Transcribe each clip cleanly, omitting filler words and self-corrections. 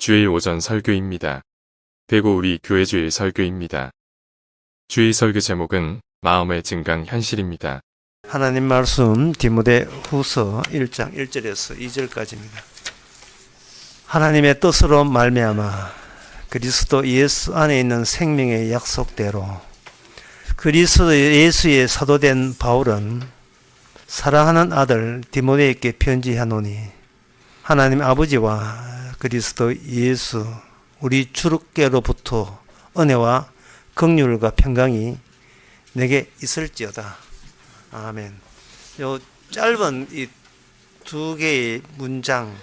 주일 오전 설교입니다. 대구 우리 교회 주일 설교입니다. 주일 설교 제목은 마음의 증강 현실입니다. 하나님 말씀 디모데 후서 1장 1절에서 2절까지입니다. 하나님의 뜻으로 말미암아 그리스도 예수 안에 있는 생명의 약속대로 그리스도 예수의 사도된 바울은 사랑하는 아들 디모데에게 편지하노니 하나님 아버지와 그리스도 예수 우리 주께로부터 은혜와 긍휼과 평강이 내게 있을지어다. 아멘. 요 짧은 이 두 개의 문장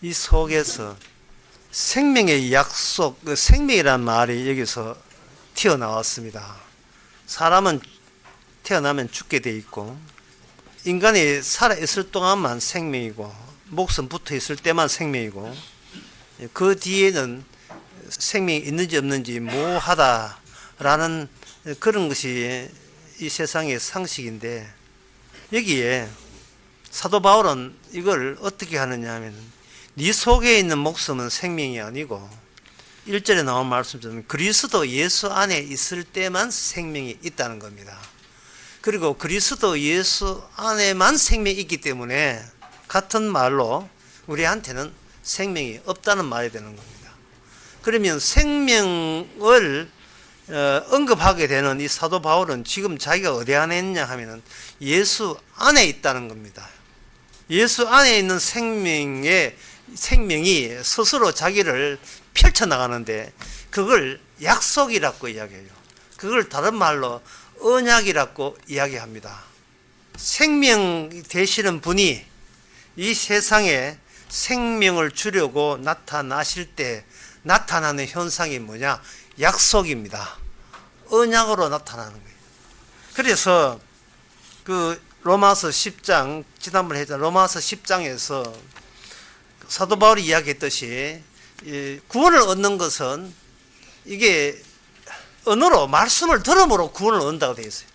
이 속에서 생명의 약속, 생명이라는 말이 여기서 튀어나왔습니다. 사람은 태어나면 죽게 돼 있고 인간이 살아있을 동안만 생명이고 목숨 붙어 있을 때만 생명이고 그 뒤에는 생명이 있는지 없는지 모호하다라는 그런 것이 이 세상의 상식인데 여기에 사도 바울은 이걸 어떻게 하느냐 하면 네 속에 있는 목숨은 생명이 아니고 1절에 나온 말씀처럼 그리스도 예수 안에 있을 때만 생명이 있다는 겁니다. 그리고 그리스도 예수 안에만 생명이 있기 때문에 같은 말로 우리한테는 생명이 없다는 말이 되는 겁니다. 그러면 생명을 언급하게 되는 이 사도 바울은 지금 자기가 어디 안에 있냐 하면은 예수 안에 있다는 겁니다. 예수 안에 있는 생명이 스스로 자기를 펼쳐나가는데 그걸 약속이라고 이야기해요. 그걸 다른 말로 언약이라고 이야기합니다. 생명 되시는 분이 이 세상에 생명을 주려고 나타나실 때 나타나는 현상이 뭐냐? 약속입니다. 언약으로 나타나는 거예요. 그래서 그 로마서 10장 지난번에 했던 로마서 10장에서 사도 바울이 이야기했듯이 구원을 얻는 것은 이게 언어로 말씀을 들음으로 구원을 얻는다고 되어 있어요.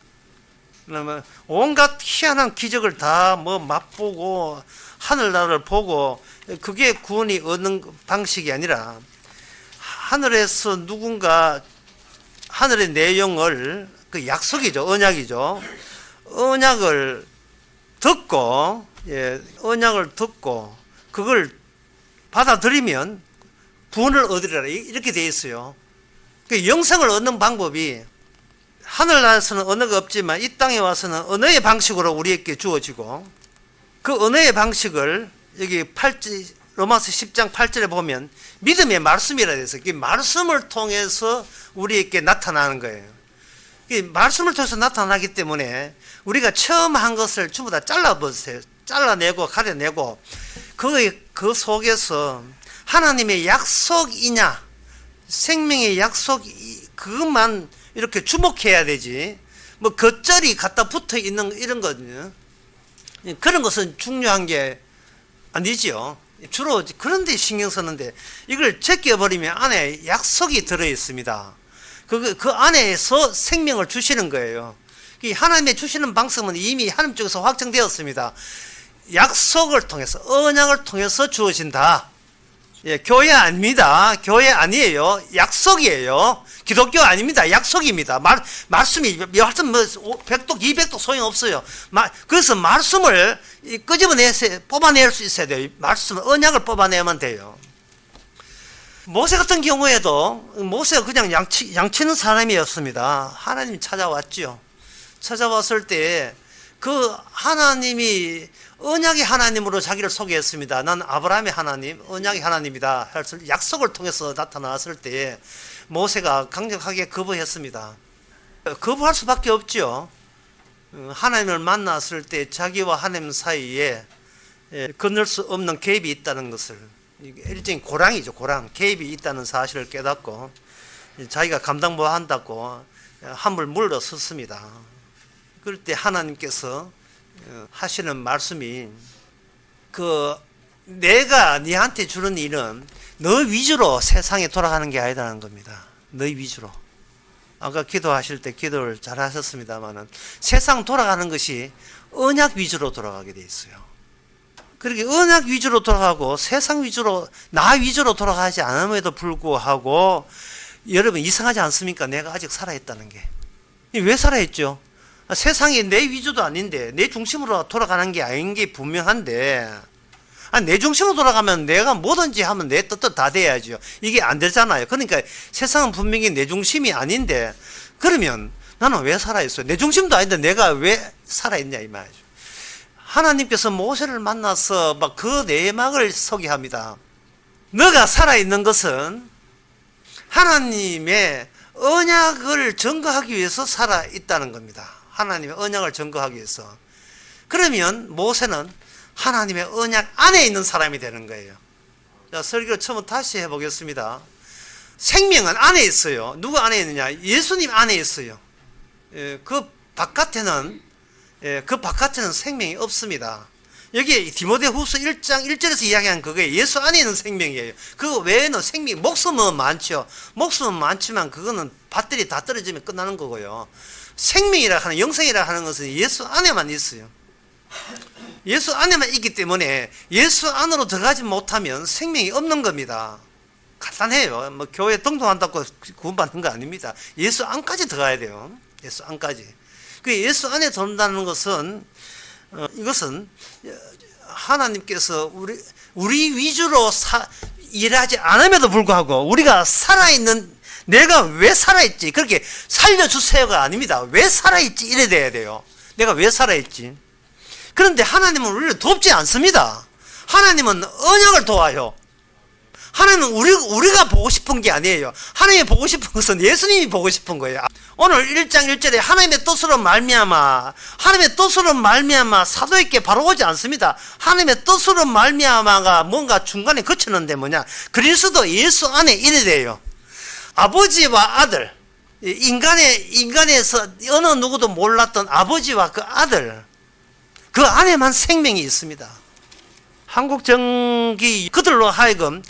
그러면 온갖 희한한 기적을 다 맛보고 하늘나라를 보고 그게 구원이 얻는 방식이 아니라 하늘에서 누군가 하늘의 내용을 그 약속이죠. 언약이죠. 언약을 듣고 언약을 듣고 그걸 받아들이면 구원을 얻으리라 이렇게 되어 있어요. 그 영생을 얻는 방법이 하늘나라에서는 언어가 없지만 이 땅에 와서는 언어의 방식으로 우리에게 주어지고 그 언어의 방식을 여기 로마서 10장 8절에 보면 믿음의 말씀이라 돼서 그 말씀을 통해서 우리에게 나타나는 거예요. 말씀을 통해서 나타나기 때문에 우리가 처음 한 것을 전부 다 잘라버리세요. 잘라내고 가려내고 그 속에서 하나님의 약속이냐 생명의 약속 그것만 이렇게 주목해야 되지 겉절이 갖다 붙어 있는 이런 거든요. 그런 것은 중요한 게 아니지요. 주로 그런 데 신경 쓰는데 이걸 제껴버리면 안에 약속이 들어 있습니다. 그 안에서 생명을 주시는 거예요. 하나님의 주시는 방식은 이미 하나님 쪽에서 확정되었습니다. 약속을 통해서 언약을 통해서 주어진다. 교회 아닙니다. 교회 아니에요. 약속이에요. 기독교 아닙니다. 약속입니다. 말씀이 100독 200독 소용없어요. 그래서 말씀을 뽑아낼 수 있어야 돼요. 말씀 언약을 뽑아내면 돼요. 모세 같은 경우에도 모세가 그냥 양치는 사람이었습니다. 하나님이 찾아왔죠. 찾아왔을 때 그 하나님이 언약의 하나님으로 자기를 소개했습니다. 난 아브라함의 하나님, 언약의 하나님이다. 약속을 통해서 나타났을 때 모세가 강력하게 거부했습니다. 거부할 수밖에 없죠. 하나님을 만났을 때 자기와 하나님 사이에 건널 수 없는 갭이 있다는 것을 일종의 고랑이죠. 고랑. 갭이 있다는 사실을 깨닫고 자기가 감당 못한다고 함을 물러섰습니다. 그럴 때 하나님께서 하시는 말씀이 내가 네한테 주는 일은 너 위주로 세상에 돌아가는 게 아니라는 겁니다. 너 위주로. 아까 기도하실 때 기도를 잘 하셨습니다만은 세상 돌아가는 것이 언약 위주로 돌아가게 돼 있어요. 그렇게 언약 위주로 돌아가고 세상 위주로 나 위주로 돌아가지 않음에도 불구하고 여러분 이상하지 않습니까? 내가 아직 살아있다는 게. 왜 살아있죠? 세상이 내 위주도 아닌데 내 중심으로 돌아가는 게 아닌 게 분명한데 내 중심으로 돌아가면 내가 뭐든지 하면 내 뜻도 다 돼야죠. 이게 안 되잖아요. 그러니까 세상은 분명히 내 중심이 아닌데 그러면 나는 왜 살아있어요? 내 중심도 아닌데 내가 왜 살아있냐 이 말이죠. 하나님께서 모세를 만나서 막 그 내막을 소개합니다. 너가 살아있는 것은 하나님의 언약을 증거하기 위해서 살아있다는 겁니다. 하나님의 언약을 증거하기 위해서. 그러면 모세는 하나님의 언약 안에 있는 사람이 되는 거예요. 자, 설교 처음부터 다시 해보겠습니다. 생명은 안에 있어요. 누구 안에 있느냐? 예수님 안에 있어요. 그 바깥에는 생명이 없습니다. 여기 디모데후서 1장 1절에서 이야기한 그게 예수 안에 있는 생명이에요. 그 외에는 생명이 목숨은 많죠. 목숨은 많지만 그거는 밭들이 다 떨어지면 끝나는 거고요. 생명이라 하는 영생이라 하는 것은 예수 안에만 있어요. 예수 안에만 있기 때문에 예수 안으로 들어가지 못하면 생명이 없는 겁니다. 간단해요. 뭐 교회 등록한다고 구원받는 거 아닙니다. 예수 안까지 들어가야 돼요. 예수 안까지. 그 예수 안에 들어온다는 것은 이것은 하나님께서 우리 위주로 일하지 않음에도 불구하고 우리가 살아있는 내가 왜 살아있지 그렇게 살려주세요가 아닙니다. 왜 살아있지 이래 돼야 돼요. 내가 왜 살아있지. 그런데 하나님은 우리를 돕지 않습니다. 하나님은 언약을 도와요. 하나님은 우리가 보고 싶은 게 아니에요. 하나님이 보고 싶은 것은 예수님이 보고 싶은 거예요. 오늘 1장 1절에 하나님의 뜻으로 말미암아 사도에게 바로 오지 않습니다. 하나님의 뜻으로 말미암아가 뭔가 중간에 거치는데 뭐냐? 그리스도 예수 안에 이래 돼요. 아버지와 아들, 인간에서 어느 누구도 몰랐던 아버지와 그 아들, 그 안에만 생명이 있습니다. 한국 정기 그들로 하여금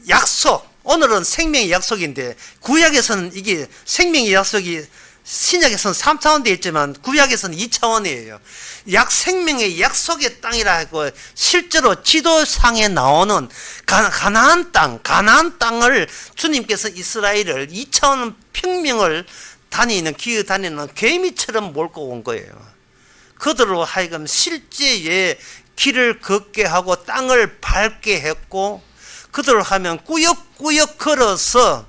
약속, 오늘은 생명의 약속인데 구약에서는 이게 생명의 약속이 신약에서는 3차원 되어 있지만 구약에서는 2차원이에요. 생명의 약속의 땅이라 하고 실제로 지도상에 나오는 가나안 땅을 주님께서 이스라엘을 2차원 평명을 기어 다니는 개미처럼 몰고 온 거예요. 그들로 하여금 실제의 길을 걷게 하고 땅을 밟게 했고 그들로 하면 꾸역꾸역 걸어서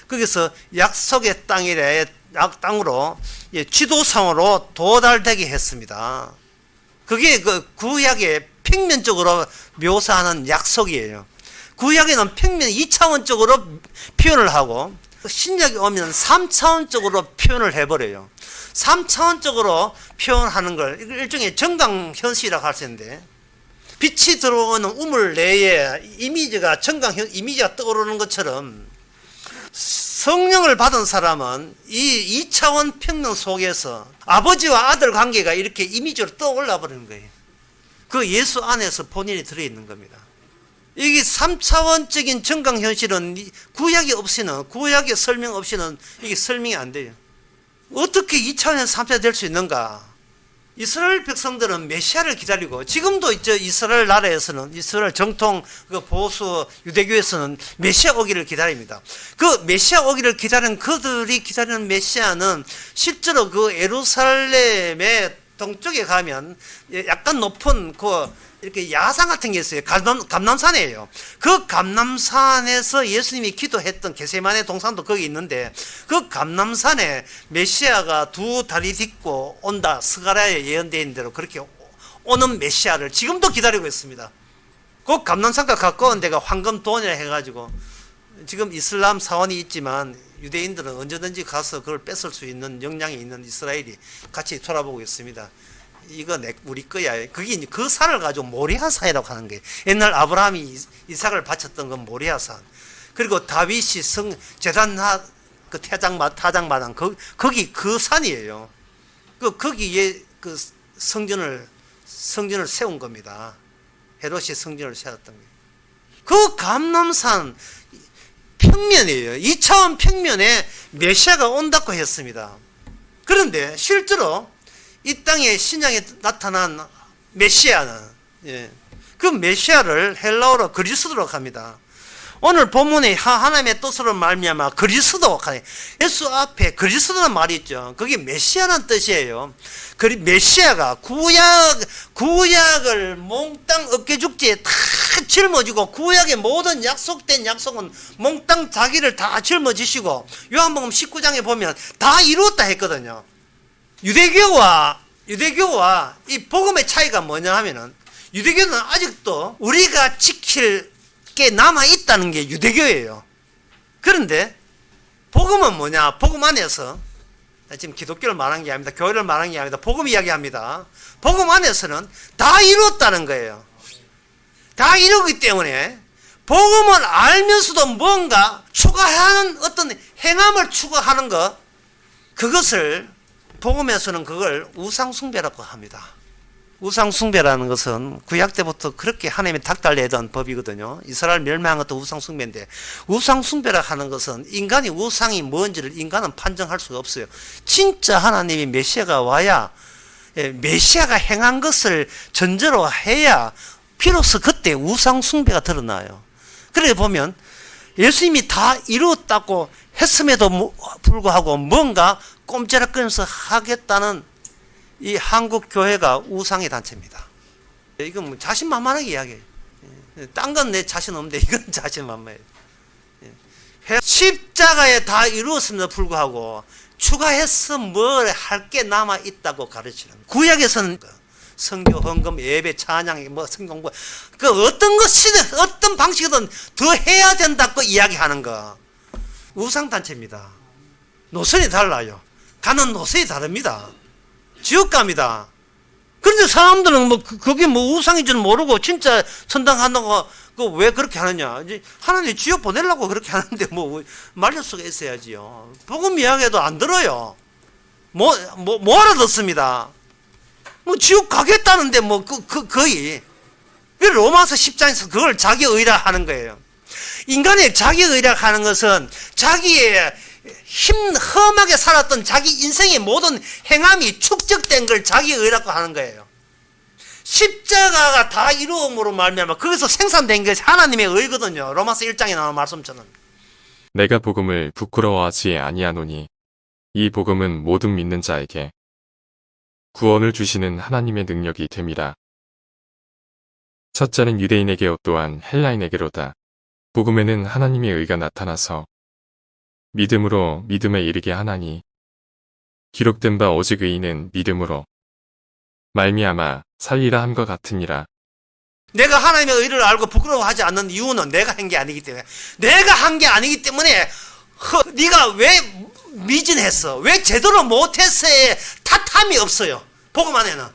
거기서 약속의 땅으로 지도상으로 도달되게 했습니다. 그게 그 구약의 평면적으로 묘사하는 약속이에요. 구약에는 평면 2차원적으로 표현을 하고 신약에 오면 3차원적으로 표현을 해버려요. 3차원적으로 표현하는 걸 일종의 정강현실이라고 할 수 있는데 빛이 들어오는 우물 내에 이미지가 떠오르는 것처럼 성령을 받은 사람은 이 2차원 평면 속에서 아버지와 아들 관계가 이렇게 이미지로 떠올라 버리는 거예요. 그 예수 안에서 본인이 들어있는 겁니다. 이게 3차원적인 정강현실은 구약의 설명 없이는 이게 설명이 안 돼요. 어떻게 2차원에서 3차원이 될 수 있는가? 이스라엘 백성들은 메시아를 기다리고 지금도 이스라엘 나라에서는 이스라엘 정통 그 보수 유대교에서는 메시아 오기를 기다립니다. 그 메시아 오기를 기다리는 그들이 기다리는 메시아는 실제로 그 예루살렘의 동쪽에 가면 약간 높은 이렇게 야산 같은 게 있어요. 감람산이에요. 그 감람산에서 예수님이 기도했던 게세마네 동산도 거기 있는데 그 감람산에 메시아가 두 다리 딛고 온다. 스가랴에 예언되어 있는 대로 그렇게 오는 메시아를 지금도 기다리고 있습니다. 그 감람산과 가까운 데가 황금돈이라 해가지고 지금 이슬람 사원이 있지만 유대인들은 언제든지 가서 그걸 뺏을 수 있는 역량이 있는 이스라엘이 같이 돌아보고 있습니다. 이거 우리 거야. 그게 그 산을 가지고 모리아산이라고 하는 거예요. 옛날 아브라함이 이삭을 바쳤던 건 모리아산. 그리고 다윗이 제단하 그 타작마당 거기 그 산이에요. 거기에 그 성전을 세운 겁니다. 헤롯이 성전을 세웠던 거예요. 그 감람산 평면이에요. 2차원 평면에 메시아가 온다고 했습니다. 그런데 실제로 이 땅에 신약에 나타난 메시아는 그 메시아를 헬라어로 그리스도로 합니다. 오늘 본문에 하나님의 뜻으로 말미암아 그리스도, 예수 앞에 그리스도라는 말이 있죠. 그게 메시아라는 뜻이에요. 메시아가 구약을 몽땅 어깨죽지에 다 짊어지고, 구약의 모든 약속된 약속은 몽땅 자기를 다 짊어지시고, 요한복음 19장에 보면 다 이루었다 했거든요. 유대교와 이 복음의 차이가 뭐냐 하면은, 유대교는 아직도 우리가 지킬 게 남아있다는 게 유대교예요. 그런데 복음은 뭐냐? 복음 안에서, 지금 기독교를 말하는 게 아닙니다. 교회를 말하는 게 아닙니다. 복음 이야기합니다. 복음 안에서는 다 이루었다는 거예요. 다 이루기 때문에 복음을 알면서도 뭔가 추가하는 어떤 행함을 추가하는 것, 그것을 복음에서는 그걸 우상숭배라고 합니다. 우상숭배라는 것은 구약 때부터 그렇게 하나님이 닥달내던 법이거든요. 이스라엘 멸망한 것도 우상숭배인데, 우상숭배라 하는 것은 인간이 우상이 뭔지를 인간은 판정할 수가 없어요. 진짜 하나님이 메시아가 와야, 메시아가 행한 것을 전제로 해야 비로소 그때 우상숭배가 드러나요. 그래 보면 예수님이 다 이루었다고 했음에도 불구하고 뭔가 꼼지락거리면서 하겠다는 이 한국 교회가 우상의 단체입니다. 이건 뭐 자신만만하게 이야기해요. 딴 건 내 자신 없는데 이건 자신만만해요. 십자가에 다 이루었음에도 불구하고 추가해서 뭘 할 게 남아 있다고 가르치는 거예요. 구약에서는 성교, 헌금, 예배, 찬양, 성공부, 그 어떤 것이든 어떤 방식이든 더 해야 된다고 이야기하는 거. 우상 단체입니다. 노선이 달라요. 가는 노선이 다릅니다. 지옥 갑니다. 그런데 사람들은 그게 우상인 줄 모르고 진짜 선당한다고 왜 그렇게 하느냐. 하나님 지옥 보내려고 그렇게 하는데 말릴 수가 있어야지요. 복음 이야기해도 안 들어요. 뭐 알아듣습니다. 지옥 가겠다는데 거의. 로마서 10장에서 그걸 자기 의라 하는 거예요. 인간의 자기 의라 하는 것은 자기의 험하게 살았던 자기 인생의 모든 행함이 축적된 걸 자기 의라고 하는 거예요. 십자가가 다 이루음으로 말미암아 거기서 생산된 것이 하나님의 의거든요. 로마서 1장에 나오는 말씀처럼. 내가 복음을 부끄러워하지 아니하노니 이 복음은 모든 믿는 자에게 구원을 주시는 하나님의 능력이 됨이라. 첫째는 유대인에게요 또한 헬라인에게로다. 복음에는 하나님의 의가 나타나서 믿음으로 믿음에 이르게 하나니 기록된 바 오직 의인은 믿음으로 말미암아 살리라 함과 같으니라. 내가 하나님의 의를 알고 부끄러워하지 않는 이유는 내가 한 게 아니기 때문에, 내가 한 게 아니기 때문에 네가 왜 미진했어, 왜 제대로 못했어에 탓함이 없어요. 복음 안에는.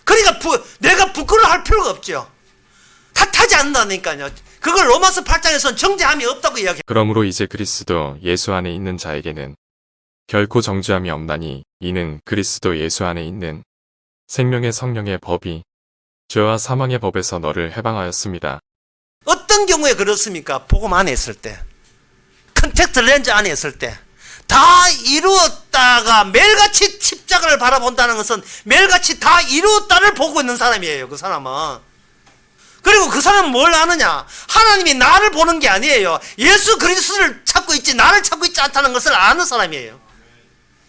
그러니까 내가 부끄러워할 필요가 없죠. 탓하지 않는다니까요. 그걸 로마서 8장에서는 정죄함이 없다고 이야기해요. 그러므로 이제 그리스도 예수 안에 있는 자에게는 결코 정죄함이 없나니 이는 그리스도 예수 안에 있는 생명의 성령의 법이 죄와 사망의 법에서 너를 해방하였습니다. 어떤 경우에 그렇습니까? 복음 안에 있을 때, 컨택트 렌즈 안에 있을 때 다 이루었다가 매일같이 십자가를 바라본다는 것은 매일같이 다 이루었다를 보고 있는 사람이에요. 그 사람은. 그리고 그 사람은 뭘 아느냐? 하나님이 나를 보는 게 아니에요. 예수 그리스도를 찾고 있지 나를 찾고 있지 않다는 것을 아는 사람이에요.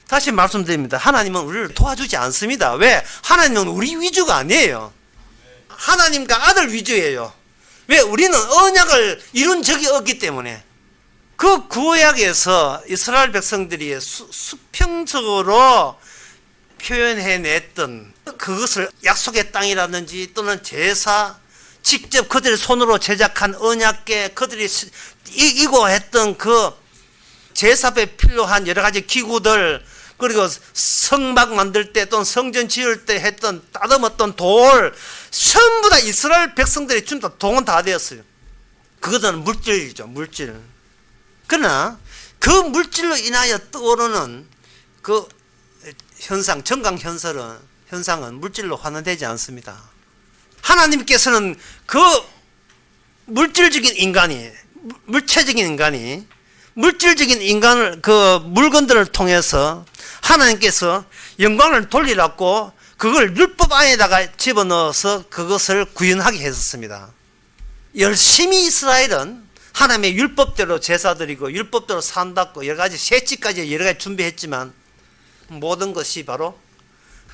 다시 말씀드립니다. 하나님은 우리를 도와주지 않습니다. 왜? 하나님은 우리 위주가 아니에요. 하나님과 아들 위주예요. 왜? 우리는 언약을 이룬 적이 없기 때문에. 그 구약에서 이스라엘 백성들이 수평적으로 표현해냈던 그것을 약속의 땅이라든지 또는 제사, 직접 그들의 손으로 제작한 언약궤, 그들이 이고 했던 그 제사에 필요한 여러 가지 기구들, 그리고 성막 만들 때 또는 성전 지을 때 했던 따듬었던 돌, 전부 다 이스라엘 백성들이 전부 다 동원 다 되었어요. 그것은 물질이죠, 물질. 그러나 그 물질로 인하여 떠오르는 그 현상, 정강 현상은 물질로 환원되지 않습니다. 하나님께서는 그 물질적인 인간이, 물질적인 인간을, 그 물건들을 통해서 하나님께서 영광을 돌리라고 그걸 율법 율법 안에다가 집어넣어서 그것을 구현하게 했었습니다. 열심히 이스라엘은 하나님의 율법대로 제사드리고 율법대로 산다고 여러 가지 세치까지 여러 가지 준비했지만 모든 것이 바로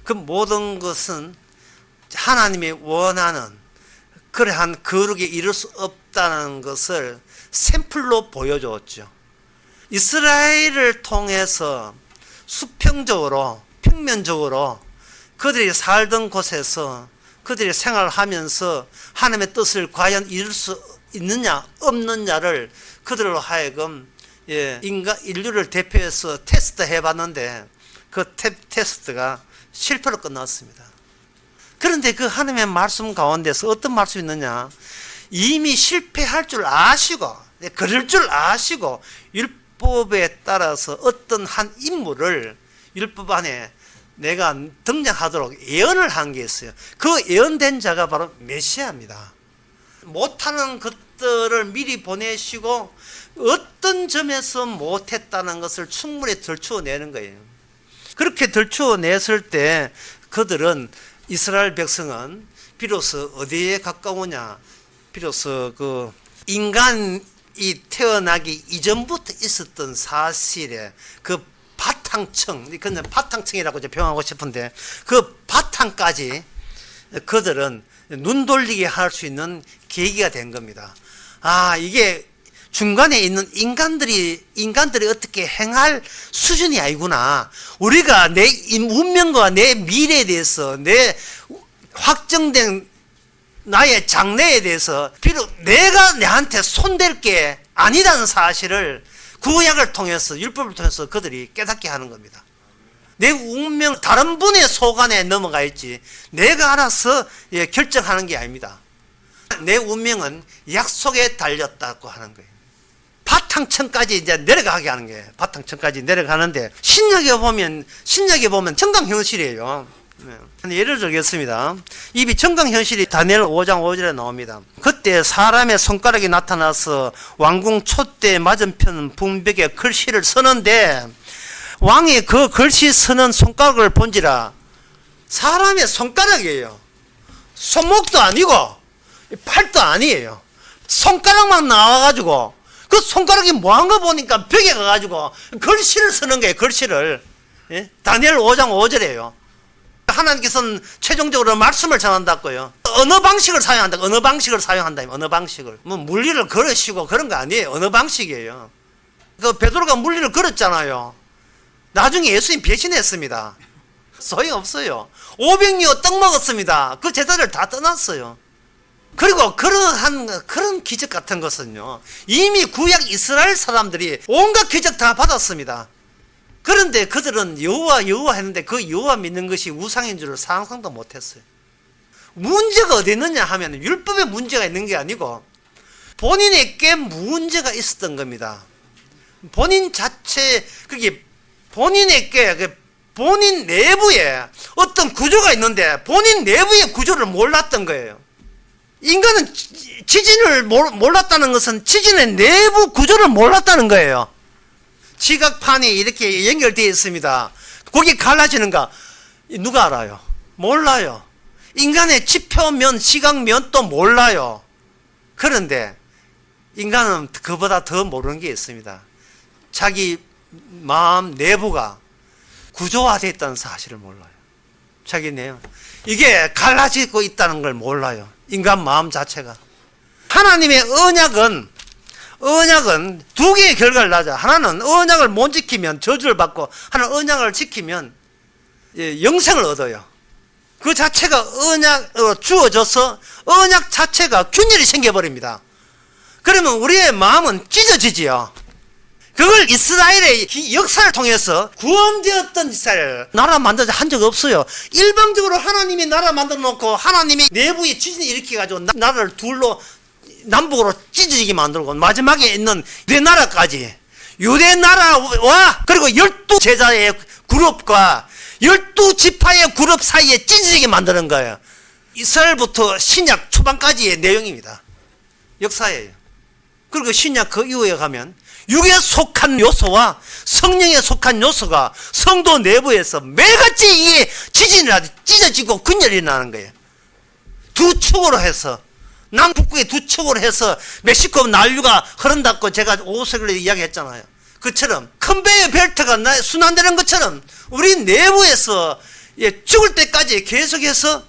그 모든 것은 하나님이 원하는 그러한 거룩에 이룰 수 없다는 것을 샘플로 보여주었죠. 이스라엘을 통해서 수평적으로 평면적으로 그들이 살던 곳에서 그들이 생활하면서 하나님의 뜻을 과연 이룰 수 있느냐 없느냐를 그들로 하여금 인류를 대표해서 테스트 해봤는데 그 테스트가 실패로 끝났습니다. 그런데 그 하나님의 말씀 가운데서 어떤 말씀이 있느냐, 이미 실패할 줄 아시고 그럴 줄 아시고 율법에 따라서 어떤 한 인물을 율법 안에 내가 등장하도록 예언을 한 게 있어요. 그 예언된 자가 바로 메시아입니다. 못하는 것들을 미리 보내시고 어떤 점에서 못했다는 것을 충분히 들추어내는 거예요. 그렇게 들추어냈을 때 그들은, 이스라엘 백성은 비로소 어디에 가까우냐, 비로소 그 인간이 태어나기 이전부터 있었던 사실에 그 바탕층, 그냥 바탕층이라고 표현하고 싶은데 그 바탕까지 그들은 눈 돌리게 할 수 있는 계기가 된 겁니다. 아, 이게 중간에 있는 인간들이 어떻게 행할 수준이 아니구나. 우리가 내 운명과 내 미래에 대해서, 내 확정된 나의 장래에 대해서 비록 내가 내한테 손댈 게 아니라는 사실을 구약을 통해서, 율법을 통해서 그들이 깨닫게 하는 겁니다. 내 운명 다른 분의 소관에 넘어가 있지 내가 알아서 결정하는 게 아닙니다. 내 운명은 약속에 달렸다고 하는 거예요. 바탕층까지 이제 내려가게 하는 거예요. 바탕층까지 내려가는데 신약에 보면 정강현실이에요. 예를 들겠습니다. 이 정강현실이 다니엘 5장 5절에 나옵니다. 그때 사람의 손가락이 나타나서 왕궁 촛대 맞은편 붕벽에 글씨를 쓰는데 왕이 그 글씨 쓰는 손가락을 본지라. 사람의 손가락이에요. 손목도 아니고 팔도 아니에요. 손가락만 나와가지고 그 손가락이 뭐한가 보니까 벽에 가가지고 글씨를 쓰는 거예요. 글씨를. 예? 다니엘 5장 5절이에요. 하나님께서는 최종적으로 말씀을 전한다고요. 어느 방식을 사용한다. 어느 방식을 사용한다. 어느 방식을. 뭐 물리를 걸으시고 그런 거 아니에요. 어느 방식이에요. 그 베드로가 물리를 걸었잖아요. 나중에 예수님 배신했습니다. 소용없어요. 500여 떡 먹었습니다. 그 제자들 다 떠났어요. 그리고 그런 기적 같은 것은요, 이미 구약 이스라엘 사람들이 온갖 기적 다 받았습니다. 그런데 그들은 여호와 했는데 그 여호와 믿는 것이 우상인 줄을 상상도 못했어요. 문제가 어디 있느냐 하면 율법에 문제가 있는 게 아니고 본인에게 문제가 있었던 겁니다. 본인 자체, 그게 본인에게 본인 내부에 어떤 구조가 있는데 본인 내부의 구조를 몰랐던 거예요. 인간은 지진을 몰랐다는 것은 지진의 내부 구조를 몰랐다는 거예요. 지각판이 이렇게 연결되어 있습니다. 거기 갈라지는가? 누가 알아요? 몰라요. 인간의 지표면, 시각면도 몰라요. 그런데 인간은 그보다 더 모르는 게 있습니다. 자기 마음 내부가 구조화되어 있다는 사실을 몰라요. 자기 내용. 이게 갈라지고 있다는 걸 몰라요. 인간 마음 자체가. 하나님의 언약은 두 개의 결과를 낳자. 하나는 언약을 못 지키면 저주를 받고, 하나는 언약을 지키면 영생을 얻어요. 그 자체가 언약으로 주어져서 언약 자체가 균열이 생겨버립니다. 그러면 우리의 마음은 찢어지지요. 그걸 이스라엘의 역사를 통해서 구원되었던 이스라엘, 나라 만들자 한 적 없어요. 일방적으로 하나님이 나라 만들어 놓고 하나님이 내부에 지진을 일으켜가지고 나라를 둘로 남북으로 찢어지게 만들고 마지막에 있는 유대나라까지, 유대나라와 그리고 12제자의 그룹과 12지파의 그룹 사이에 찢어지게 만드는 거예요. 이스라엘부터 신약 초반까지의 내용입니다. 역사예요. 그리고 신약 그 이후에 가면 육에 속한 요소와 성령에 속한 요소가 성도 내부에서 매일같이 이게 지진이 나듯이 찢어지고 분열이 나는 거예요. 두 축으로 해서 남북국의 두 축으로 해서 멕시코 난류가 흐른다고 제가 오색을 이야기했잖아요. 그처럼 컨베이어 벨트가 순환되는 것처럼 우리 내부에서 죽을 때까지 계속해서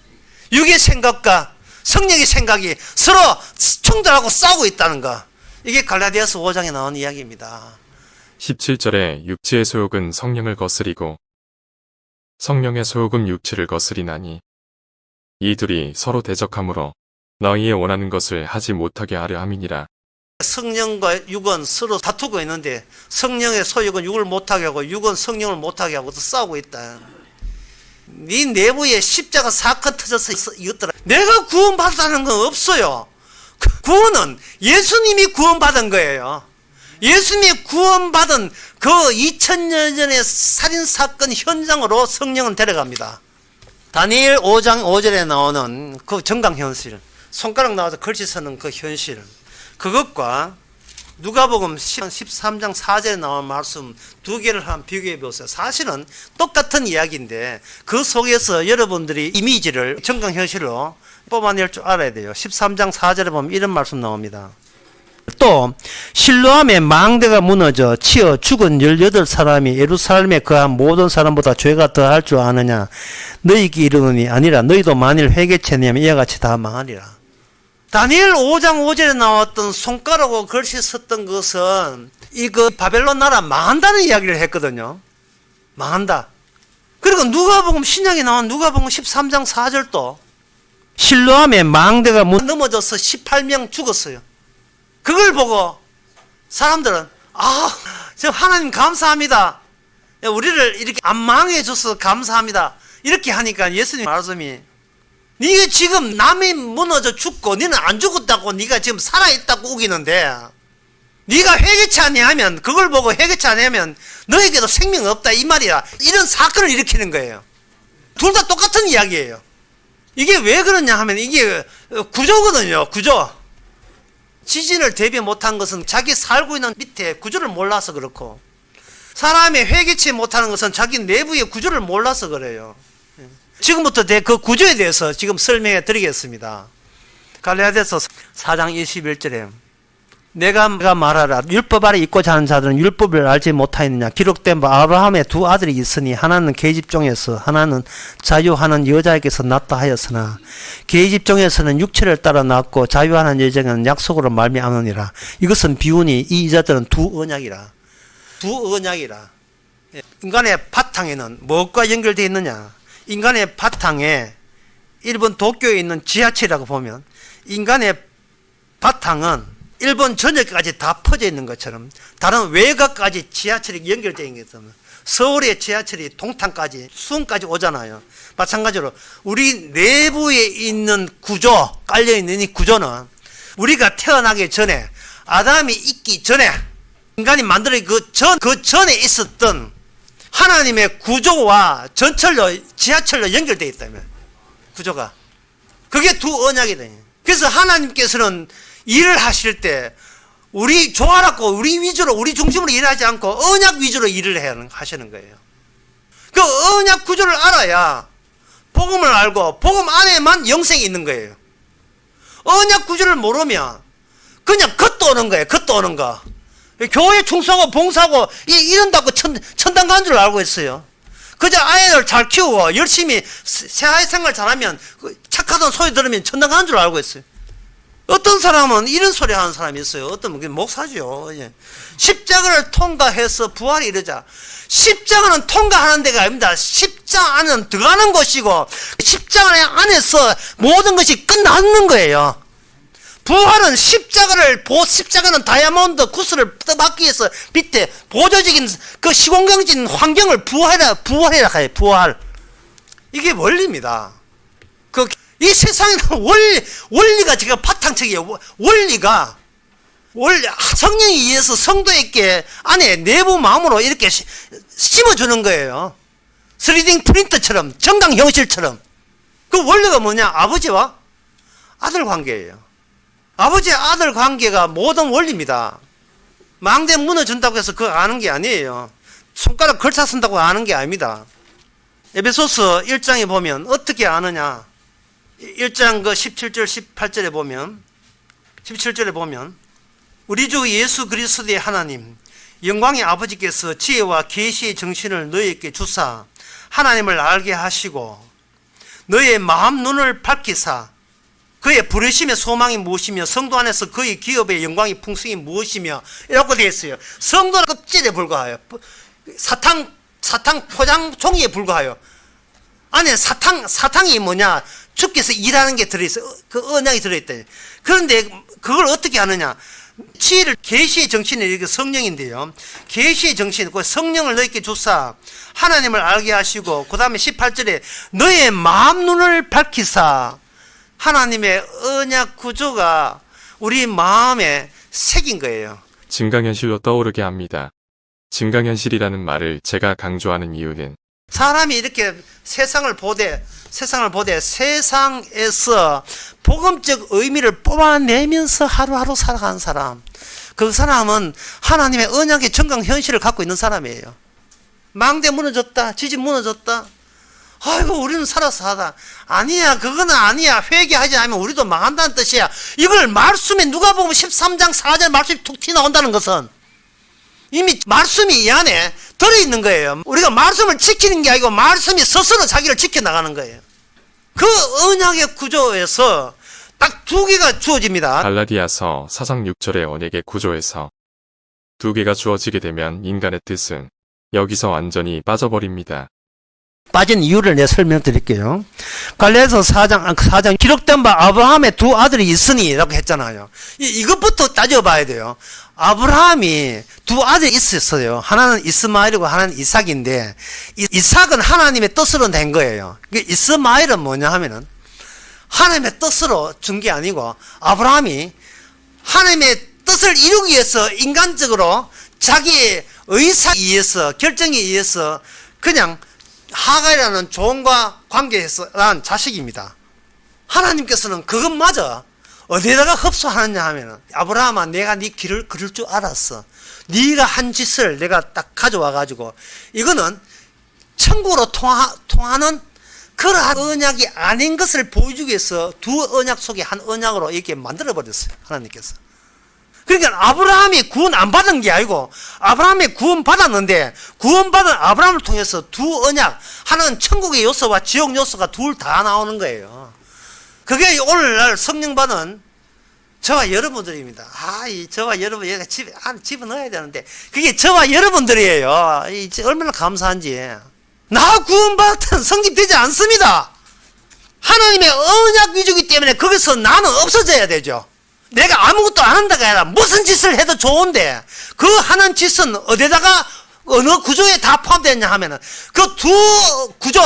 육의 생각과 성령의 생각이 서로 충돌하고 싸우고 있다는 거. 이게 갈라디아서 5장에 나온 이야기입니다. 17절에 육체의 소욕은 성령을 거스리고 성령의 소욕은 육체를 거스리나니 이 둘이 서로 대적하므로 너희의 원하는 것을 하지 못하게 하려 함이니라. 성령과 육은 서로 다투고 있는데 성령의 소욕은 육을 못하게 하고 육은 성령을 못하게 하고 또 싸우고 있다. 네 내부에 십자가 사건 터져서 이것들아. 내가 구원받았다는 건 없어요. 구원은 예수님이 구원받은 거예요. 예수님이 구원받은 그 2000년 전의 살인사건 현장으로 성령은 데려갑니다. 다니엘 5장 5절에 나오는 그 정강현실, 손가락 나와서 글씨 쓰는 그 현실, 그것과 누가복음 13장 4절에 나온 말씀 두 개를 한번 비교해 보세요. 사실은 똑같은 이야기인데 그 속에서 여러분들이 이미지를 정강현실로 뽑아낼 줄 알아야 돼요. 13장 4절에 보면 이런 말씀 나옵니다. 또 실로암의 망대가 무너져 치어 죽은 18사람이 예루살렘에 거한 모든 사람보다 죄가 더할 줄 아느냐. 너희에게 이르노니 아니라 너희도 만일 회개치 아니하면 이와 같이 다 망하리라. 다니엘 5장 5절에 나왔던 손가락으로 글씨 썼던 것은 이거 바벨론 나라 망한다는 이야기를 했거든요. 망한다. 그리고 누가복음 신약에 나온 누가복음 13장 4절도 실로암의 망대가 넘어져서 18명 죽었어요. 그걸 보고 사람들은 저 하나님 감사합니다. 우리를 이렇게 안 망해 줘서 감사합니다. 이렇게 하니까 예수님 말씀이 네가 지금 남이 무너져 죽고 너는 안 죽었다고 네가 지금 살아있다고 우기는데 네가 회개치 아니하면 그걸 보고 회개치 아니하면 너에게도 생명 없다 이 말이야. 이런 사건을 일으키는 거예요. 둘 다 똑같은 이야기예요. 이게 왜 그러냐 하면 이게 구조거든요. 구조. 지진을 대비 못한 것은 자기 살고 있는 밑에 구조를 몰라서 그렇고 사람이 회개치 못하는 것은 자기 내부의 구조를 몰라서 그래요. 지금부터 그 구조에 대해서 지금 설명해 드리겠습니다. 갈라디아서 4장 21절에 내가 말하라 율법 아래 있고자 하는 자들은 율법을 알지 못하였느냐. 기록된 바 아브라함의 두 아들이 있으니 하나는 계집종에서 하나는 자유하는 여자에게서 낳다 하였으나 계집종에서는 육체를 따라 낳고 자유하는 여자는 약속으로 말미암으니라. 이것은 비유니 이 여자들은 두 언약이라. 두 언약이라. 인간의 바탕에는 무엇과 연결되어 있느냐. 인간의 바탕에 일본 도쿄에 있는 지하철이라고 보면 인간의 바탕은 일본 전역까지 다 퍼져 있는 것처럼 다른 외곽까지 지하철이 연결되어 있는 것처럼 서울의 지하철이 동탄까지 수원까지 오잖아요. 마찬가지로 우리 내부에 있는 구조, 깔려있는 이 구조는 우리가 태어나기 전에 아담이 있기 전에 인간이 만들어진 그 전에 있었던 하나님의 구조와 전철로 지하철로 연결되어 있다면 구조가 그게 두 언약이다. 그래서 하나님께서는 일을 하실 때 우리 조화롭고 우리 위주로 우리 중심으로 일하지 않고 언약 위주로 일을 하시는 거예요. 그 언약 구조를 알아야 복음을 알고 복음 안에만 영생이 있는 거예요. 언약 구조를 모르면 그냥 겉도는 거예요. 겉도는 거. 교회 충성하고 봉사하고 이런다고 천당 간 줄 알고 있어요. 그저 아이를 잘 키우고 열심히 새아이 생활 잘하면 착하던 소리 들으면 천당 간 줄 알고 있어요. 어떤 사람은 이런 소리 하는 사람이 있어요. 어떤 분 목사죠. 십자가를 통과해서 부활이 이르자. 십자가는 통과하는 데가 아닙니다. 십자가 안은 들어가는 곳이고 십자가 안에서 모든 것이 끝나는 거예요. 부활은 십자가는 다이아몬드 구슬을 뜯어막기 위해서 밑에 보조적인 그 시공경적인 환경을 부활해라 해요. 부활. 이게 원리입니다. 이 세상에는 원리가 지금 바탕책이에요. 원리가 성령에 의해서 성도에게 안에 내부 마음으로 이렇게 심어주는 거예요. 3D 프린터처럼 정강 형실처럼. 그 원리가 뭐냐? 아버지와 아들 관계예요. 아버지 아들 관계가 모든 원리입니다. 망대 무너진다고 해서 그거 아는 게 아니에요. 손가락 걸쳐 쓴다고 아는 게 아닙니다. 에베소서 1장에 보면 어떻게 아느냐. 1장 그 17절 18절에 보면 17절에 보면 우리 주 예수 그리스도의 하나님 영광의 아버지께서 지혜와 계시의 정신을 너희에게 주사 하나님을 알게 하시고 너희의 마음 눈을 밝히사 그의 부르심의 소망이 무엇이며 성도 안에서 그의 기업의 영광이 풍성이 무엇이며 이라고 되어 있어요. 성도는 껍질에 불과하여 사탕 포장 종이에 불과하여 안에 사탕이 뭐냐 주께서 일하는 게 들어있어. 그 언약이 들어있다. 그런데 그걸 어떻게 하느냐. 지혜를 계시의 정신이 이렇게 성령인데요. 계시의 정신, 그 성령을 너희에게 주사 하나님을 알게 하시고 그 다음에 18절에 너의 마음 눈을 밝히사 하나님의 언약 구조가 우리 마음에 새긴 거예요. 증강현실로 떠오르게 합니다. 증강현실이라는 말을 제가 강조하는 이유는 사람이 이렇게 세상을 보되 세상에서 복음적 의미를 뽑아내면서 하루하루 살아가는 사람, 그 사람은 하나님의 언약의 정강 현실을 갖고 있는 사람이에요. 망대 무너졌다, 지진 무너졌다, 아이고 우리는 살아서 하다. 아니야, 그거는 아니야. 회개하지 않으면 우리도 망한다는 뜻이야. 이걸 말씀에 누가 보면 13장 4절 말씀이 툭 튀어나온다는 것은 이미 말씀이 이 안에 들어있는 거예요. 우리가 말씀을 지키는 게 아니고 말씀이 스스로 자기를 지켜나가는 거예요. 그 언약의 구조에서 딱 두 개가 주어집니다. 갈라디아서 4장 6절의 언약의 구조에서 두 개가 주어지게 되면 인간의 뜻은 여기서 완전히 빠져버립니다. 빠진 이유를 내가 설명드릴게요. 갈라디아서 4장 기록된 바 아브라함의 두 아들이 있으니 라고 했잖아요. 이것부터 따져봐야 돼요. 아브라함이 두 아들이 있었어요. 하나는 이스마엘이고 하나는 이삭인데 이삭은 하나님의 뜻으로 낸 거예요. 이스마엘은 뭐냐 하면은 하나님의 뜻으로 준 게 아니고 아브라함이 하나님의 뜻을 이루기 위해서 인간적으로 자기의 의사에 의해서 결정에 의해서 그냥 하갈이라는 종과 관계에서 난 자식입니다. 하나님께서는 그것마저 어디에다가 흡수하느냐 하면은 아브라함아 내가 네 길을 그릴 줄 알았어. 네가 한 짓을 내가 딱 가져와 가지고 이거는 천국으로 통하는 그러한 언약이 아닌 것을 보여주기 위해서 두 언약 속에 한 언약으로 이렇게 만들어 버렸어요. 하나님께서. 그러니까 아브라함이 구원 안 받은 게 아니고 아브라함이 구원 받았는데 구원받은 아브라함을 통해서 두 언약, 하나는 천국의 요소와 지옥 요소가 둘 다 나오는 거예요. 그게 오늘날 성령 받은 저와 여러분들입니다. 저와 여러분 얘가 집에 넣어야 되는데 그게 저와 여러분들이에요. 얼마나 감사한지. 나 구원받았다는 성립되지 않습니다. 하나님의 언약 위주이기 때문에 거기서 나는 없어져야 되죠. 내가 아무것도 안 한다가 아니라 무슨 짓을 해도 좋은데 그 하는 짓은 어디다가 어느 구조에 다 포함되었냐 하면은 그 두 구조,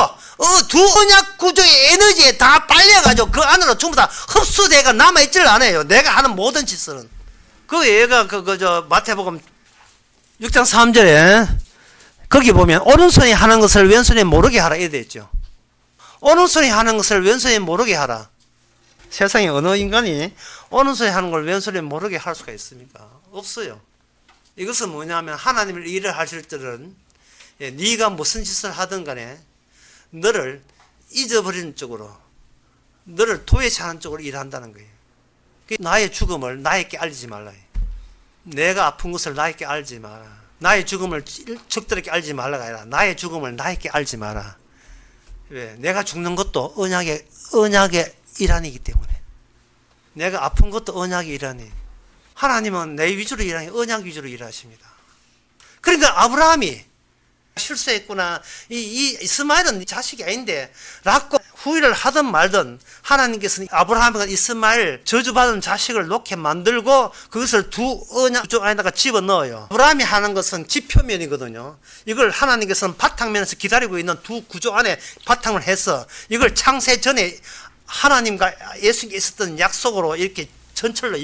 두 언약 구조의 에너지에 다 빨려가지고 그 안으로 전부 다 흡수되가 남아있지를 않아요. 내가 하는 모든 짓은. 그 얘가 마태복음 6장 3절에 거기 보면 오른손이 하는 것을 왼손이 모르게 하라 이래 있죠. 오른손이 하는 것을 왼손이 모르게 하라. 세상에 어느 인간이 오른손이 하는 걸 왼손이 모르게 할 수가 있습니까? 없어요. 이것은 뭐냐면 하나님을 일을 하실 때는 네가 무슨 짓을 하든 간에 너를 잊어버리는 쪽으로 너를 도외시하는 쪽으로 일한다는 거예요. 나의 죽음을 나에게 알리지 말라. 내가 아픈 것을 나에게 알지 마라. 나의 죽음을 적들에게 알지 말라가 아니라 나의 죽음을 나에게 알지 마라. 왜? 내가 죽는 것도 언약의 일환이기 때문에. 내가 아픈 것도 언약의 일환이. 하나님은 내 위주로 일하니 언약 위주로 일하십니다. 그러니까 아브라함이 실수했구나. 이 이스마엘은 자식이 아닌데 라고 후회를 하든 말든 하나님께서는 아브라함과 이스마엘 저주받은 자식을 놓게 만들고 그것을 두 언약 쪽 안에다가 집어넣어요. 아브라함이 하는 것은 지표면이거든요. 이걸 하나님께서는 바탕면에서 기다리고 있는 두 구조 안에 바탕을 해서 이걸 창세 전에 하나님과 예수께 있었던 약속으로 이렇게 전철로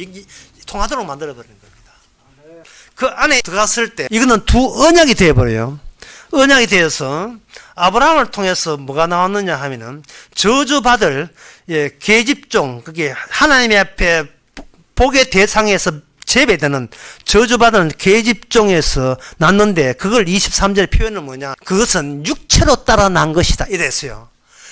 통하도록 만들어버린 겁니다. 그 안에 들어갔을 때 이거는 두 언약이 되어버려요. 언약이 되어서 아브라함을 통해서 뭐가 나왔느냐 하면은 저주받을 계집종, 그게 하나님의 앞에 복의 대상에서 재배되는 저주받은 계집종에서 났는데 그걸 23절에 표현은 뭐냐? 그것은 육체로 따라 난 것이다. 이랬어요.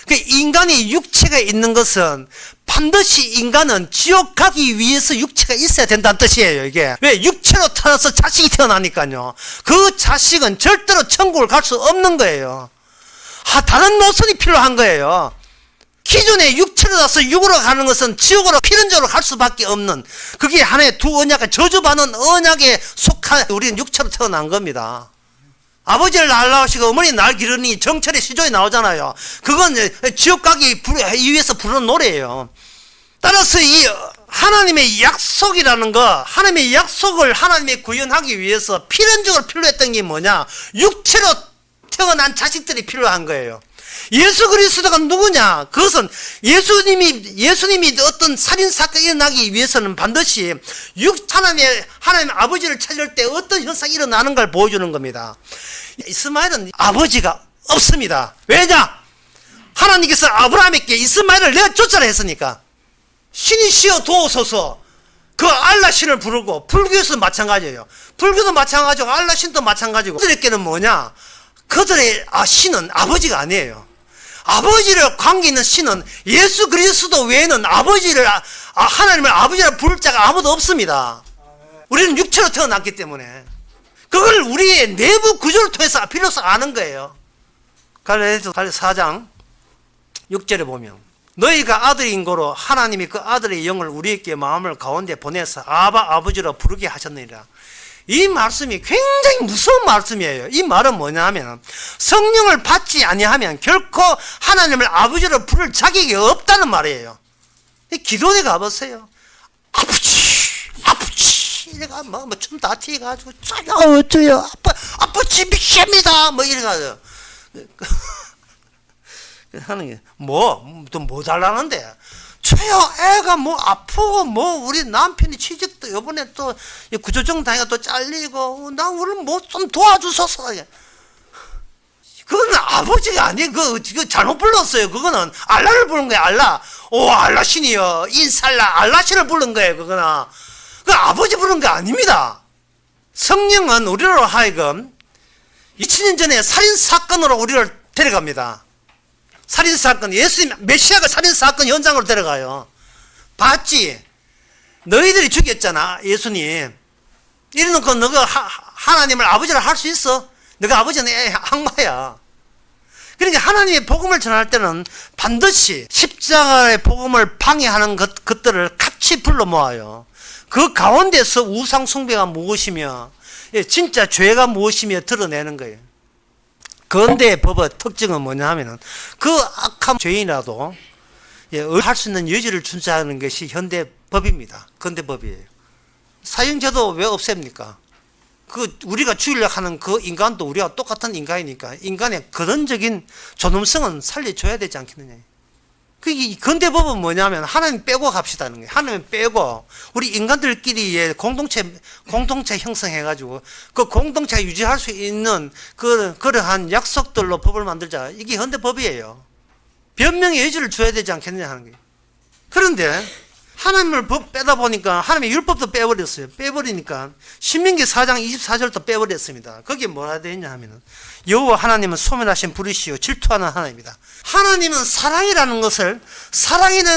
그 인간이 육체가 있는 것은 반드시 인간은 지옥 가기 위해서 육체가 있어야 된다는 뜻이에요. 이게 왜 육체로 태어나서 자식이 태어나니까요. 그 자식은 절대로 천국을 갈 수 없는 거예요. 다른 노선이 필요한 거예요. 기존에 육체로 나서 육으로 가는 것은 지옥으로 필연적으로 갈 수밖에 없는, 그게 하나의 두 언약과 저주받는 언약에 속한 우리는 육체로 태어난 겁니다. 아버지를 낳으시고 어머니 날 기르니 정철의 시조에 나오잖아요. 그건 지옥 가기 위해서 부르는 노래예요. 따라서 이 하나님의 약속이라는 거, 하나님의 약속을 하나님이 구현하기 위해서 필연적으로 필요했던 게 뭐냐? 육체로 태어난 자식들이 필요한 거예요. 예수 그리스도가 누구냐? 그것은 예수님이 어떤 살인사건이 일어나기 위해서는 반드시 하나님 아버지를 찾을 때 어떤 현상이 일어나는 걸 보여주는 겁니다. 이스마엘은 아버지가 없습니다. 왜냐? 하나님께서 아브라함에게 이스마엘을 내가 쫓아라 했으니까. 신이시여 도우소서. 그 알라신을 부르고, 불교에서도 마찬가지예요. 불교도 마찬가지고 알라신도 마찬가지고. 그들에게는 뭐냐? 그들의 신은 아버지가 아니에요. 아버지를 관계 있는 신은 예수 그리스도 외에는 하나님을 아버지라 부를 자가 아무도 없습니다. 우리는 육체로 태어났기 때문에 그걸 우리의 내부 구조를 통해서 비로소 아는 거예요. 갈라디아서 4장 6절에 보면 너희가 아들인 거로 하나님이 그 아들의 영을 우리에게 마음을 가운데 보내서 아버지로 부르게 하셨느니라. 이 말씀이 굉장히 무서운 말씀이에요. 이 말은 뭐냐 하면 성령을 받지 아니하면 결코 하나님을 아버지로 부를 자격이 없다는 말이에요. 기도에 가보세요. 아프지 이래가 좀 다 튀어가지고 어쩌요 아프지 미칩니다 이래가지고 하는 게 또 뭐 달라는데 저요 애가 아프고 우리 남편이 취직도 이번에 또 구조정 당해가 또 잘리고 나 우리 좀 도와주소서. 그거는 아버지가 아니에요. 그거 잘못 불렀어요. 그거는 알라를 부른 거예요. 알라 신이여 인살라 알라 신을 부른 거예요. 그거는 그 아버지 부른 게 아닙니다. 성령은 우리로 하여금 2000년 전에 살인사건으로 우리를 데려갑니다. 살인사건, 예수님, 메시아가 살인사건 현장으로 데려가요. 봤지? 너희들이 죽였잖아, 예수님. 이래놓고 너가 하나님을 아버지라 할 수 있어? 너가 아버지는 악마야. 그러니까 하나님의 복음을 전할 때는 반드시 십자가의 복음을 방해하는 것들을 같이 불러 모아요. 그 가운데서 우상 숭배가 무엇이며, 진짜 죄가 무엇이며 드러내는 거예요. 근대 법의 특징은 뭐냐 하면은 그 악한 죄인이라도 할 수 있는 여지를 준다는 것이 현대 법입니다. 근대 법이에요. 사형제도 왜 없앱니까? 우리가 죽이려고 하는 그 인간도 우리가 똑같은 인간이니까 인간의 근원적인 존엄성은 살려줘야 되지 않겠느냐. 근대 법은 뭐냐면 하나님 빼고 갑시다는 거예요. 하나님 빼고 우리 인간들끼리의 공동체 형성해가지고 그 공동체가 유지할 수 있는 그러한 약속들로 법을 만들자. 이게 현대 법이에요. 변명의 여지를 줘야 되지 않겠느냐 하는 거예요. 그런데 하나님을 법 빼다 보니까 하나님의 율법도 빼버렸어요. 빼버리니까 신명기 4장 24절도 빼버렸습니다. 거기에 뭐라 되어 있냐 하면은 여호와 하나님은 소멸하신 불이시요 질투하는 하나님이다. 하나님은 사랑이라는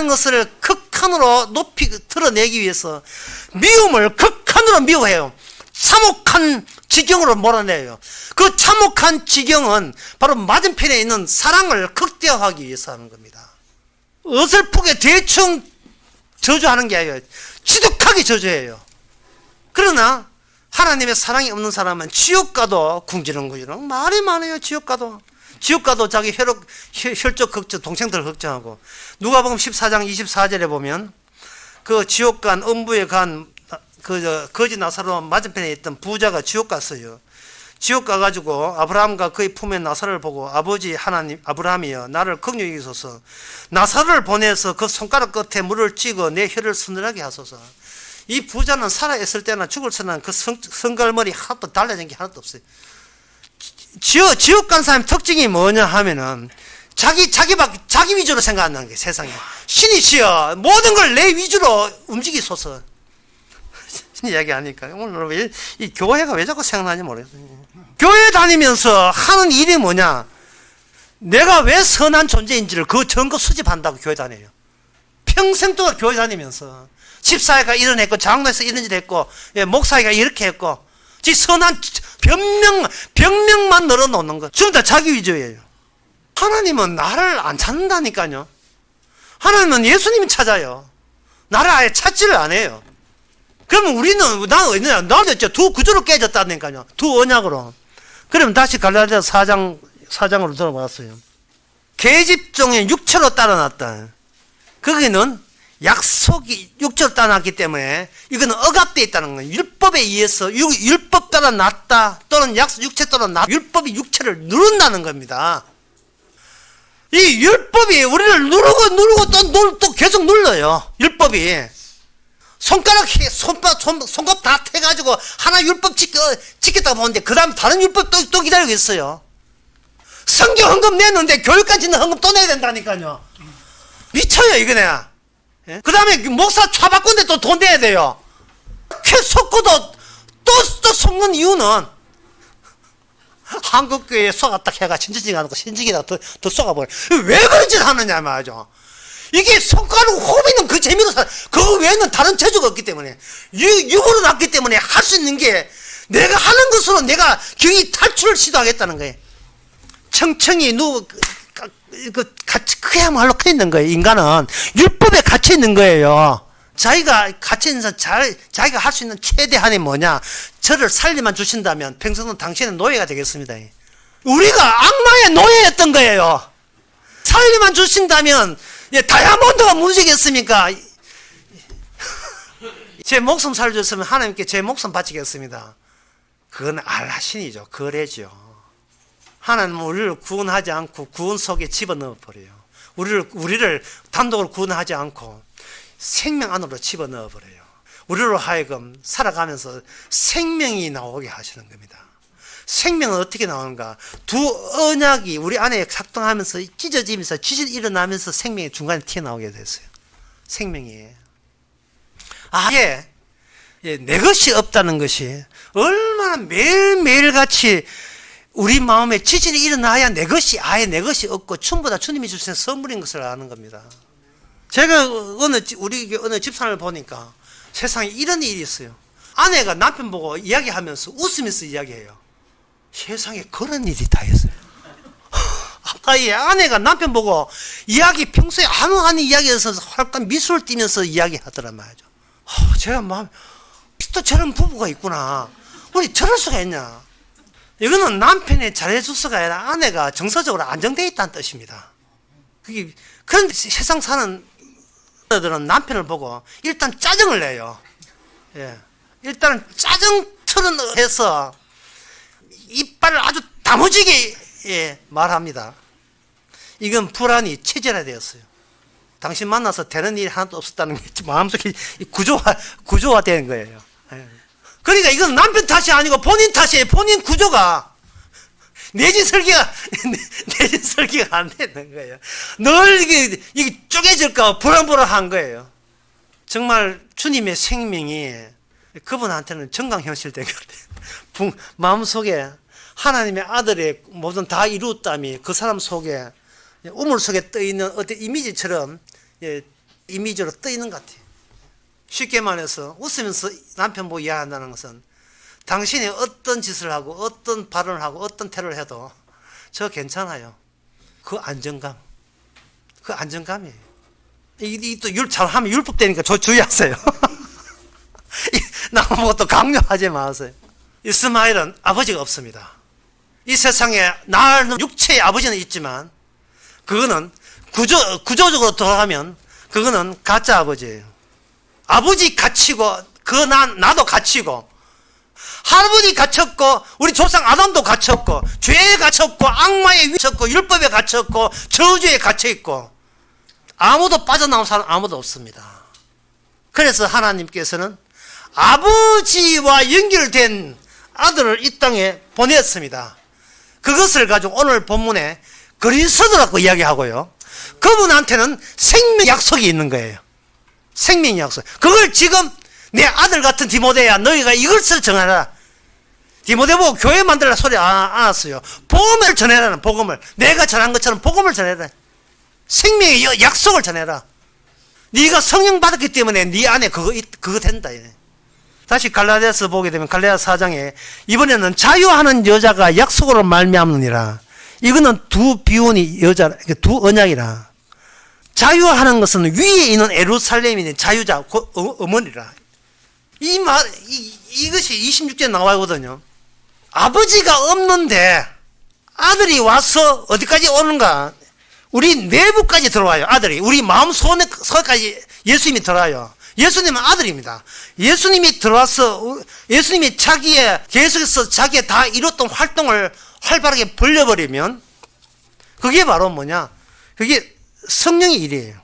것을 극한으로 높이 드러내기 위해서 미움을 극한으로 미워해요. 참혹한 지경으로 몰아내요. 그 참혹한 지경은 바로 맞은편에 있는 사랑을 극대화하기 위해서 하는 겁니다. 어설프게 대충 저주하는 게 아니에요. 지독하게 저주해요. 그러나 하나님의 사랑이 없는 사람은 지옥 가도 궁지렁궁지렁 말이 많아요. 지옥 가도 자기 혈족 걱정, 동생들 걱정하고. 누가복음 14장 24절에 보면 그 지옥 간 음부에 간 거지 나사로 맞은편에 있던 부자가 지옥 갔어요. 지옥 가가지고 아브라함과 그의 품에 나사로를 보고 아버지 하나님 아브라함이여 나를 긍휼히 여기소서. 나사로를 보내서 그 손가락 끝에 물을 찍어 내 혀를 서늘하게 하소서. 이 부자는 살아있을 때나 죽을 때나 그 성갈머리 하나도 달라진 게 하나도 없어요. 지옥 간 사람의 특징이 뭐냐 하면은 자기 위주로 생각한다는 게 세상에. 신이시여 모든 걸 내 위주로 움직이소서. 이야기 하니까 오늘 왜 이 교회가 왜 자꾸 생각나는지 모르겠어요. 교회 다니면서 하는 일이 뭐냐? 내가 왜 선한 존재인지를 그 증거 수집한다고 교회 다녀요. 평생 동안 교회 다니면서 집사회가 이런 했고 장로에서 이런 일 했고 목사회가 이렇게 했고 지 선한 병명만 늘어놓는 거 전부 다 자기 위주예요. 하나님은 나를 안 찾는다니까요. 하나님은 예수님이 찾아요. 나를 아예 찾지를 안 해요. 그러면 우리는 나는 두 구조로 깨졌다니까요. 두 언약으로. 그러면 다시 갈라디아서 4장으로 들어봤어요. 계집종의 육체로 따라났다. 거기는 약속이 육체로 따라났기 때문에 이거는 억압되어 있다는 거예요. 율법에 의해서 율법 따라 났다 또는 육체 따라 났다. 율법이 육체를 누른다는 겁니다. 이 율법이 우리를 누르고 또 계속 눌러요. 율법이. 손톱 다 태가지고 하나 율법 지켰다고 보는데 그 다음 다른 율법 또 기다리고 있어요. 성경 헌금 냈는데 교육까지 있는 헌금 또 내야 된다니까요. 미쳐요 이거 내가. 그 다음에 목사 차 바꾼데 또 돈 내야 돼요. 속고도 또 속는 이유는 한국교회에 속았다 해가 신천지가 안 하고 신천지가 더 속아버려. 왜 그런 짓 하느냐 말이죠. 이게 손가락 호비는 그 재미로 그 외에는 다른 재주가 없기 때문에 육으로 났기 때문에 할 수 있는 게 내가 하는 것으로 내가 경이 탈출을 시도하겠다는 거예요. 청청이 그야말로 갇혀 있는 거예요. 인간은 율법에 갇혀 있는 거예요. 자기가 갇혀 있는 자기가 할 수 있는 최대한이 뭐냐? 저를 살리만 주신다면 평생은 당신의 노예가 되겠습니다. 우리가 악마의 노예였던 거예요. 살리만 주신다면 다이아몬드가 무지겠습니까? 제 목숨 살려줬으면 하나님께 제 목숨 바치겠습니다. 그건 알라신이죠. 거래죠. 하나님은 우리를 구원하지 않고 구원 속에 집어넣어 버려요. 우리를 단독으로 구원하지 않고 생명 안으로 집어넣어 버려요. 우리로 하여금 살아가면서 생명이 나오게 하시는 겁니다. 생명은 어떻게 나오는가? 두 언약이 우리 안에 작동하면서 찢어지면서 지질 일어나면서 생명이 중간에 튀어나오게 됐어요. 생명이. 아예 내 것이 없다는 것이 얼마나 매일같이 우리 마음에 지질이 일어나야 아예 내 것이 없고 전부 다 주님이 주신 선물인 것을 아는 겁니다. 제가 우리 어느 집사람을 보니까 세상에 이런 일이 있어요. 아내가 남편 보고 이야기하면서 웃으면서 이야기해요. 세상에 그런 일이 다 있어요. 아내가 남편 보고 평소에 아무 이야기에서 활짝 미소를 띠면서 이야기하더란 말이죠. 제가 또 저런 부부가 있구나. 우리 저럴 수가 있냐. 이거는 남편이 잘해줘서가 아니라 아내가 정서적으로 안정되어 있다는 뜻입니다. 그런데 세상 사는 들은 남편을 보고 일단 짜증을 내요. 일단은 짜증틀은 해서 이빨을 아주 다무지게 말합니다. 이건 불안이 체질화되었어요. 당신 만나서 되는 일이 하나도 없었다는 게 마음속에 구조화되는 거예요. 그러니까 이건 남편 탓이 아니고 본인 탓이에요. 본인 구조가 내진 설계가 안 되는 거예요. 늘 이게 쪼개질까 불안불안한 거예요. 정말 주님의 생명이 그분한테는 정강현실된 것 같아요. 마음속에 하나님의 아들의 모든 다 이루었다미 그 사람 속에 우물 속에 떠있는 어떤 이미지처럼 이미지로 떠있는 것 같아요. 쉽게 말해서 웃으면서 남편 보고 이야기한다는 것은 당신이 어떤 짓을 하고 어떤 발언을 하고 어떤 태도를 해도 저 괜찮아요. 그 안정감이에요. 이 또 잘하면 율법되니까 주의하세요. 나보고 또 강요하지 마세요. 이스마엘은 아버지가 없습니다. 이 세상에 낳는 육체의 아버지는 있지만 그거는 구조적으로 돌아가면 그거는 가짜 아버지예요. 아버지 갇히고 나도 갇히고 할아버지 갇혔고 우리 조상 아담도 갇혔고 죄에 갇혔고 악마에 갇혔고 율법에 갇혔고 저주에 갇혀있고 아무도 빠져나온 사람 아무도 없습니다. 그래서 하나님께서는 아버지와 연결된 아들을 이 땅에 보냈습니다. 그것을 가지고 오늘 본문에 그리스도라고 이야기하고요. 그분한테는 생명 약속이 있는 거예요. 생명 약속. 그걸 지금 내 아들 같은 디모데야, 너희가 이것을 전해라. 디모데 보고 교회 만들라 소리 안 왔어요. 복음을 전해라는 복음을. 내가 전한 것처럼 복음을 전해라. 생명의 약속을 전해라. 네가 성령 받았기 때문에 네 안에 그거 된다. 다시 갈라디아서 보게 되면 갈라디아 4장에 이번에는 자유하는 여자가 약속으로 말미암느니라. 이거는 두 비운이 여자, 두 언약이라. 자유하는 것은 위에 있는 예루살렘이 자유자, 어머니라. 이것이 26절에 나와거든요. 아버지가 없는데 아들이 와서 어디까지 오는가? 우리 내부까지 들어와요. 아들이. 우리 마음 속까지 예수님이 들어와요. 예수님은 아들입니다. 예수님이 들어와서 예수님이 계속해서 자기의 다 이뤘던 활동을 활발하게 벌려버리면 그게 바로 뭐냐? 그게 성령의 일이에요.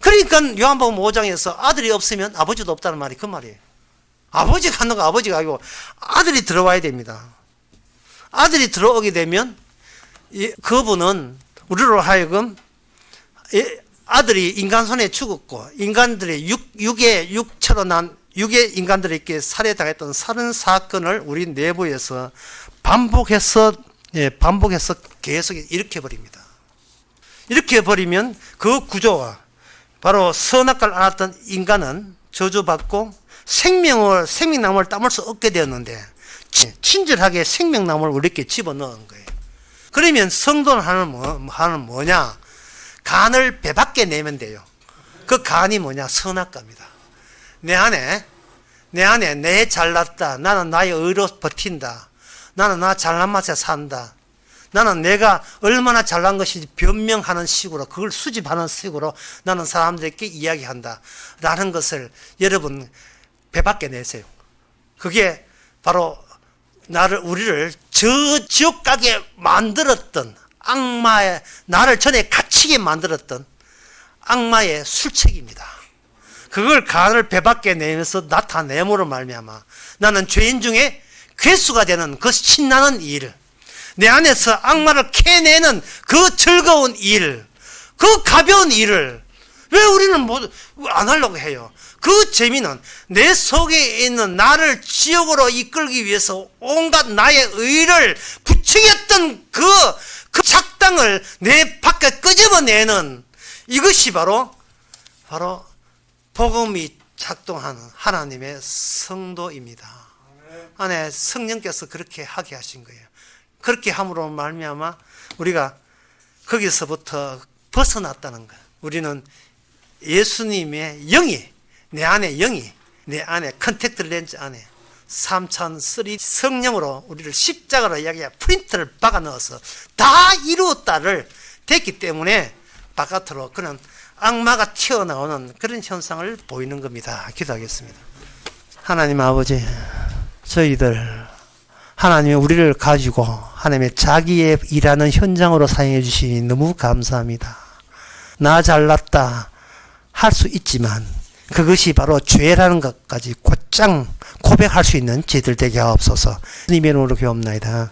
그러니까 요한복음 5장에서 아들이 없으면 아버지도 없다는 말이 그 말이에요. 아버지가 하는 거 아버지가 아니고 아들이 들어와야 됩니다. 아들이 들어오게 되면 그분은 우리로 하여금 아들이 인간 손에 죽었고 인간들이 육체로 난 육의 인간들에게 살해당했던 살인 사건을 우리 내부에서 반복해서 계속 일으켜버립니다. 일으켜버리면 그 구조와 바로 선악과를 알았던 인간은 저주받고 생명나무를 따물 수 없게 되었는데 친절하게 생명나무를 우리에게 집어넣은 거예요. 그러면 성도는 하는 뭐냐? 간을 배 밖에 내면 돼요. 그 간이 뭐냐? 선악과입니다. 내 안에 내 잘났다. 나는 나의 의로 버틴다. 나는 나 잘난 맛에 산다. 나는 내가 얼마나 잘난 것인지 변명하는 식으로 그걸 수집하는 식으로 나는 사람들에게 이야기한다. 라는 것을 여러분 배 밖에 내세요. 그게 바로 우리를 저 지옥 가게 만들었던 악마의, 나를 전에 갇히게 만들었던 악마의 술책입니다. 그걸 간을 배 밖에 내면서 나타내므로 말미암아 나는 죄인 중에 괴수가 되는 그 신나는 일, 내 안에서 악마를 캐내는 그 즐거운 일, 그 가벼운 일을 왜 우리는 안 하려고 해요? 그 재미는 내 속에 있는 나를 지옥으로 이끌기 위해서 온갖 나의 의를 부추겼던 그 착당을 내 밖에 끄집어내는 이것이 바로 복음이 작동하는 하나님의 성도입니다. 안에 성령께서 그렇게 하게 하신 거예요. 그렇게 함으로 말미암아 우리가 거기서부터 벗어났다는 거예요. 우리는 예수님의 영이 내 안에 컨택트 렌즈 안에 3003 성령으로 우리를 십자가로 이야기해 프린트를 박아 넣어서 다 이루었다를 됐기 때문에 바깥으로 그런 악마가 튀어나오는 그런 현상을 보이는 겁니다. 기도하겠습니다. 하나님 아버지, 저희들 하나님이 우리를 가지고 하나님의 자기의 일하는 현장으로 사용해 주시니 너무 감사합니다. 나 잘났다 할 수 있지만 그것이 바로 죄라는 것까지 곧장 고백할 수 있는 저희들 되게 하옵소서. 주님의 이름으로 기도합나이다.